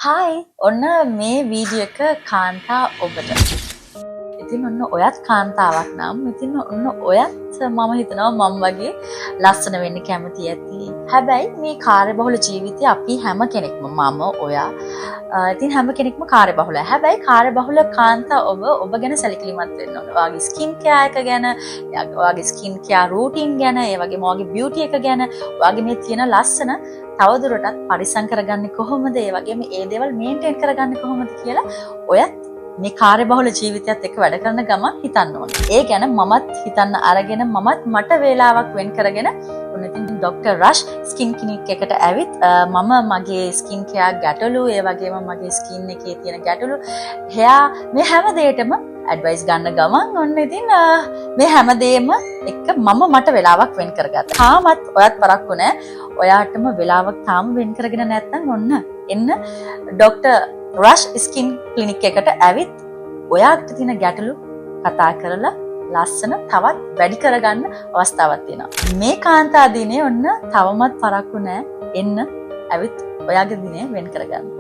Hi ඔන්න මේ video එක කාන්තා ඔබට. ඉතින් ඔන්න ඔයත් කාන්තාවක් නම් ඉතින් ඔන්න ඔයත් මම හිතනවා මම වගේ ලස්සන වෙන්න කැමති ඇති. හැබැයි මේ කාර්යබහුල ජීවිතේ අපි හැම කෙනෙක්ම මම ඔයා ඉතින් හැම කෙනෙක්ම කාර්යබහුලයි. හැබැයි කාර්යබහුල කාන්තා ඔබ ගැන සැලකිලිමත් වෙන්න ඕන. ඔයාගේ ස්කින් කෙයාර් එක ගැන, ඔයාගේ ස්කින් කෙයාර් රූටින් ගැන, ඒ වගේම ඔයාගේ බියුටි එක ගැන, ඔයාගේ මේ තියෙන ලස්සන තවදුරටත් පරිසම් කරගන්නේ කොහොමද? ඒ වගේම ඒ දේවල් මේන්ටේන් කරගන්නේ කොහොමද කියලා ඔයත් මේ කාර්යබහුල ජීවිතයත් එක්ක වැඩ කරන ගමන් හිතන්න ඕනේ. ඒ ගැන මමත් හිතන්න අරගෙන මට වේලාවක් වෙන් කරගෙන ඔන්න ඉතින් ડોක්ටර් රෂ් ස්කින් ක්ලිනික් එකට ඇවිත් මම මගේ ස්කින් කෙයාර් ගැටලු, ඒ වගේම මගේ ස්කින් එකේ තියෙන ගැටලු, heya මේ හැම දෙයකටම ඇඩ්වයිස් ගන්න ගමන් ඔන්න ඉතින් මේ හැම දෙයක්ම එක්ක මට වෙලාවක් වෙන් කරගත්තා. තාමත් ඔයත් පරක්කු නෑ. ඔයාටම වෙලාවක් තාම වෙන් කරගෙන නැත්නම් ඔන්න එන්න ડોක්ටර් රෂ් ස්කින් ක්ලිනික් එකට ඇවිත් ඔයාට තියෙන ගැටලු කතා කරලා ලස්සන තවත් වැඩි කරගන්න අවස්ථාවක් තියෙනවා. මේ කාන්තා දිනේ ඔන්න තවමත් පරක්කු නෑ. එන්න ඇවිත් ඔයාගේ දිනේ වෙන් කරගන්න.